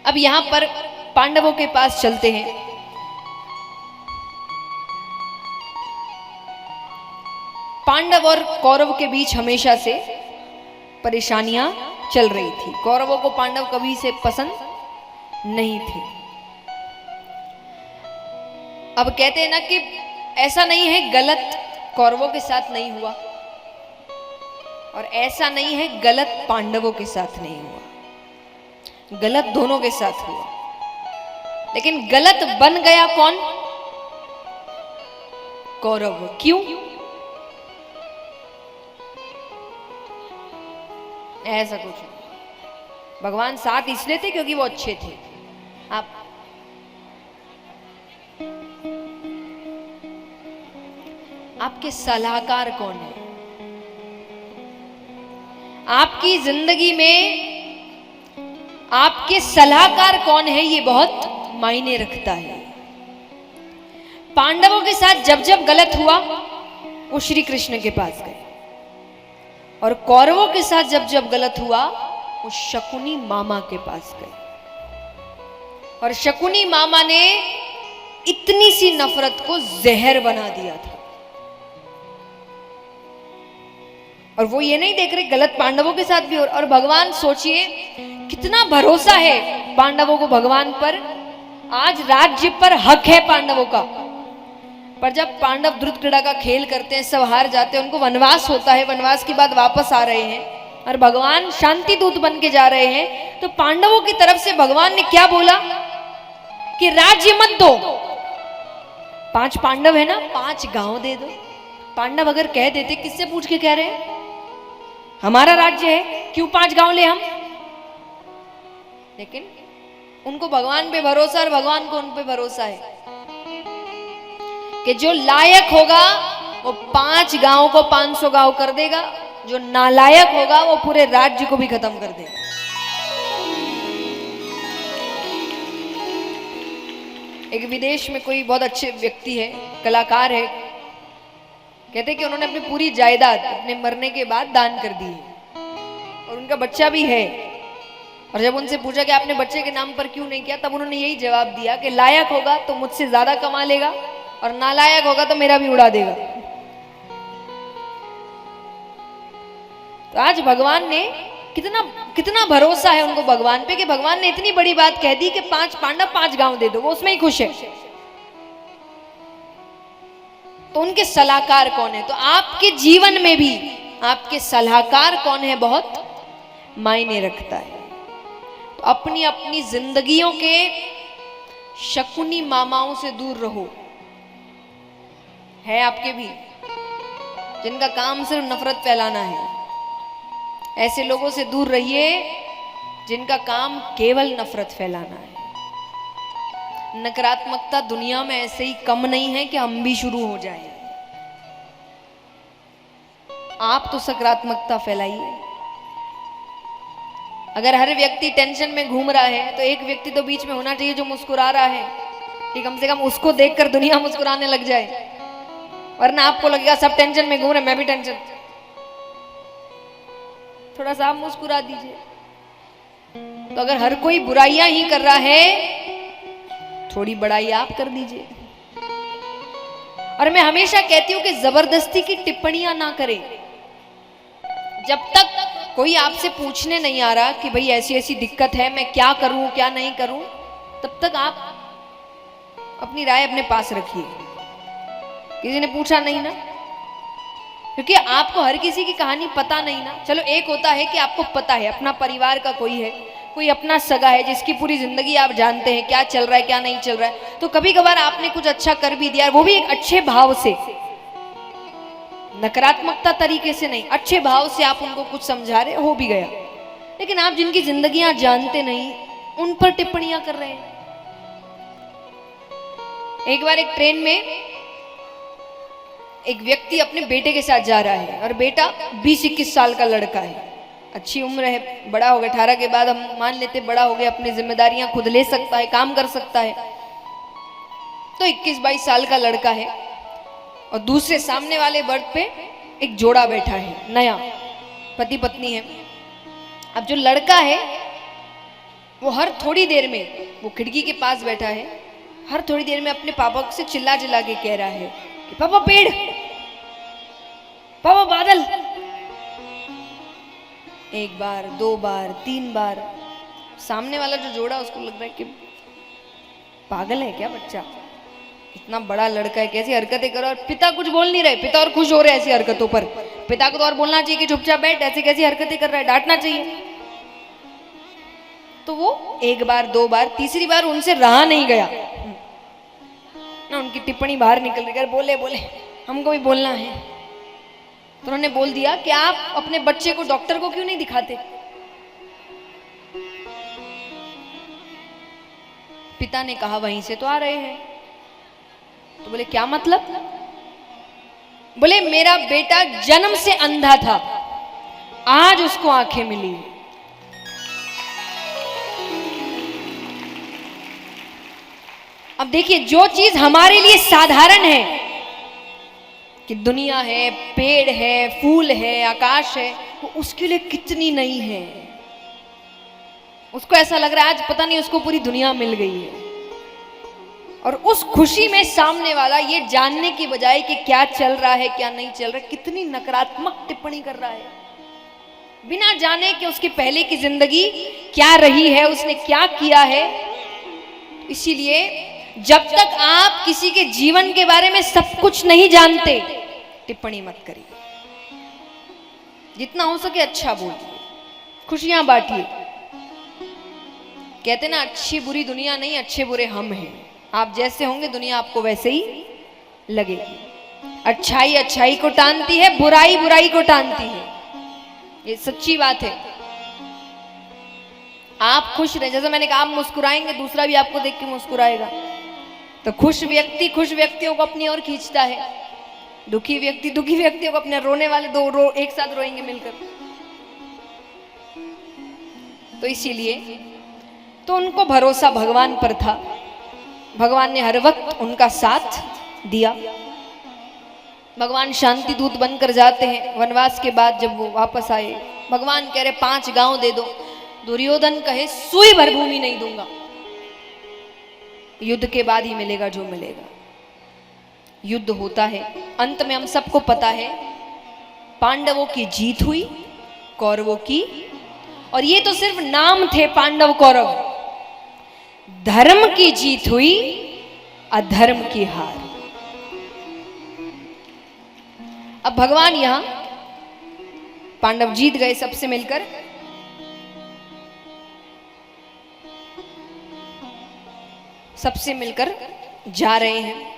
अब यहां पर पांडवों के पास चलते हैं। पांडव और कौरव के बीच हमेशा से परेशानियां चल रही थी। कौरवों को पांडव कभी से पसंद नहीं थे। अब कहते हैं ना कि ऐसा नहीं है गलत कौरवों के साथ नहीं हुआ और ऐसा नहीं है गलत पांडवों के साथ नहीं हुआ, गलत दोनों के साथ हुआ। लेकिन गलत बन गया कौन? कौरव। क्यों? ऐसा कुछ नहीं। भगवान साथ इसलिए थे क्योंकि वो अच्छे थे। आपके सलाहकार कौन है? आपकी जिंदगी में आपके सलाहकार कौन है, ये बहुत मायने रखता है। पांडवों के साथ जब जब गलत हुआ वो श्री कृष्ण के पास गए और कौरवों के साथ जब जब गलत हुआ वो शकुनी मामा के पास गए। और शकुनी मामा ने इतनी सी नफरत को जहर बना दिया था। और वो ये नहीं देख रहे गलत पांडवों के साथ भी हो। और भगवान सोचिए कितना भरोसा है पांडवों को भगवान पर। आज राज्य पर हक है पांडवों का, पर जब पांडव द्रुत क्रीड़ा का खेल करते हैं, सब हार जाते हैं, उनको वनवास होता है, वनवास के बाद वापस आ रहे हैं और भगवान शांति दूत बन के जा रहे हैं, तो पांडवों की तरफ से भगवान ने क्या बोला कि राज्य मत दो, 5 पांडव है ना, 5 गांव दे दो। पांडव अगर कह देते, किससे पूछ के कह रहे हैं? हमारा राज्य है, क्यों 5 गांव ले हम? लेकिन उनको भगवान पे भरोसा और भगवान को उन पे भरोसा है कि जो लायक होगा वो 5 गांव को 500 गांव कर देगा, जो नालायक होगा वो पूरे राज्य को भी खत्म कर देगा। एक विदेश में कोई बहुत अच्छे व्यक्ति है, कलाकार है, कहते कि उन्होंने अपनी पूरी जायदाद अपने मरने के बाद दान कर दी है और उनका बच्चा भी है। और जब उनसे पूछा कि आपने बच्चे के नाम पर क्यों नहीं किया, तब उन्होंने यही जवाब दिया कि लायक होगा तो मुझसे ज्यादा कमा लेगा और नालायक होगा तो मेरा भी उड़ा देगा। तो आज भगवान ने कितना भरोसा है उनको भगवान पे कि भगवान ने इतनी बड़ी बात कह दी कि 5 पांडव 5 गांव दे दो, वो उसमें ही खुश है। तो उनके सलाहकार कौन है? तो आपके जीवन में भी आपके सलाहकार कौन है बहुत मायने रखता है। तो अपनी अपनी जिंदगियों के शकुनी मामाओं से दूर रहो। है आपके भी जिनका काम सिर्फ नफरत फैलाना है, ऐसे लोगों से दूर रहिए जिनका काम केवल नफरत फैलाना है। नकारात्मकता दुनिया में ऐसे ही कम नहीं है कि हम भी शुरू हो जाए। आप तो सकारात्मकता फैलाइए। अगर हर व्यक्ति टेंशन में घूम रहा है तो एक व्यक्ति तो बीच में होना चाहिए जो मुस्कुरा रहा है, कि कम से कम उसको देखकर दुनिया मुस्कुराने लग जाए। वरना आपको लगेगा सब टेंशन में घूम रहे, मैं भी टेंशन। थोड़ा सा आप मुस्कुरा दीजिए। तो अगर हर कोई बुराइयां ही कर रहा है, थोड़ी बड़ाई आप कर दीजिए। और मैं हमेशा कहती हूं कि जबरदस्ती की टिप्पणियां ना करें। जब तक कोई आपसे पूछने नहीं आ रहा कि भाई ऐसी ऐसी दिक्कत है, मैं क्या करूं क्या नहीं करूं, तब तक आप अपनी राय अपने पास रखिए। किसी ने पूछा नहीं ना, क्योंकि आपको हर किसी की कहानी पता नहीं ना। चलो एक होता है कि आपको पता है, अपना परिवार का कोई है, कोई अपना सगा है जिसकी पूरी जिंदगी आप जानते हैं क्या चल रहा है क्या नहीं चल रहा है। तो कभी कभार आपने कुछ अच्छा कर भी दिया, वो भी एक अच्छे भाव से, नकारात्मकता तरीके से नहीं, अच्छे भाव से आप उनको कुछ समझा रहे, हो भी गया। लेकिन आप जिनकी जिंदगियां जानते नहीं, उन पर टिप्पणियां कर रहे हैं। एक बार एक ट्रेन में एक व्यक्ति अपने बेटे के साथ जा रहा है और बेटा 20-21 साल का लड़का है, अच्छी उम्र है, बड़ा हो गया। 18 के बाद हम मान लेते बड़ा हो गया, अपनी जिम्मेदारियां खुद ले सकता है, काम कर सकता है। तो 21-22 साल का लड़का है और दूसरे सामने वाले बर्थ पे एक जोड़ा बैठा है, नया पति पत्नी है। अब जो लड़का है वो हर थोड़ी देर में, वो खिड़की के पास बैठा है, हर थोड़ी देर में अपने पापा से चिल्ला चिल्ला के कह रहा है कि पापा पेड़, पापा बादल। एक बार, दो बार, तीन बार। सामने वाला जो जोड़ा उसको लग रहा है कि पागल है क्या बच्चा, इतना बड़ा लड़का है, कैसी हरकतें करो। और पिता कुछ बोल नहीं रहे, पिता और खुश हो रहे ऐसी हरकतों पर। पिता को तो और बोलना चाहिए कि चुपचाप बैठ, ऐसी कैसी हरकतें कर रहा है, डांटना चाहिए। तो वो एक बार, दो बार, तीसरी बार उनसे रहा नहीं गया ना, उनकी टिप्पणी बाहर निकल रही, बोले बोले हमको भी बोलना है। तो उन्होंने बोल दिया कि आप अपने बच्चे को डॉक्टर को क्यों नहीं दिखाते। पिता ने कहा वहीं से तो आ रहे हैं। तो बोले क्या मतलब। बोले मेरा बेटा जन्म से अंधा था, आज उसको आंखें मिली। अब देखिए, जो चीज हमारे लिए साधारण है कि दुनिया है, पेड़ है, फूल है, आकाश है, वो उसके लिए कितनी नई है। उसको ऐसा लग रहा है आज पता नहीं उसको पूरी दुनिया मिल गई है। और उस खुशी में सामने वाला ये जानने की बजाय कि क्या चल रहा है क्या नहीं चल रहा है, कितनी नकारात्मक टिप्पणी कर रहा है, बिना जाने कि उसकी पहले की जिंदगी क्या रही है, उसने क्या किया है। इसीलिए जब तक आप किसी के जीवन के बारे में सब कुछ नहीं जानते, टिप्पणी मत करिए। जितना हो सके अच्छा बोलिए, खुशियां बांटिए। कहते ना, अच्छी बुरी दुनिया नहीं, अच्छे बुरे हम हैं। आप जैसे होंगे दुनिया आपको वैसे ही लगेगी। अच्छाई अच्छाई को टानती है, बुराई बुराई को टानती है, ये सच्ची बात है। आप खुश रहे, जैसे मैंने कहा, आप मुस्कुराएंगे दूसरा भी आपको देख के मुस्कुराएगा। तो खुश व्यक्ति खुश व्यक्तियों को अपनी ओर खींचता है, दुखी व्यक्ति दुखी व्यक्तियों को अपने, रोने वाले दो एक साथ रोएंगे मिलकर। तो इसीलिए तो उनको भरोसा भगवान पर था, भगवान ने हर वक्त उनका साथ दिया। भगवान शांति दूत बनकर जाते हैं वनवास के बाद। जब वो वापस आए, भगवान कह रहे 5 गांव दे दो। दुर्योधन कहे सुई भर भूमि नहीं दूंगा, युद्ध के बाद ही मिलेगा जो मिलेगा। युद्ध होता है, अंत में हम सबको पता है पांडवों की जीत हुई, कौरवों की। और ये तो सिर्फ नाम थे पांडव कौरव, धर्म की जीत हुई, अधर्म की हार। अब भगवान यहां, पांडव जीत गए सबसे मिलकर, सबसे मिलकर जा रहे हैं।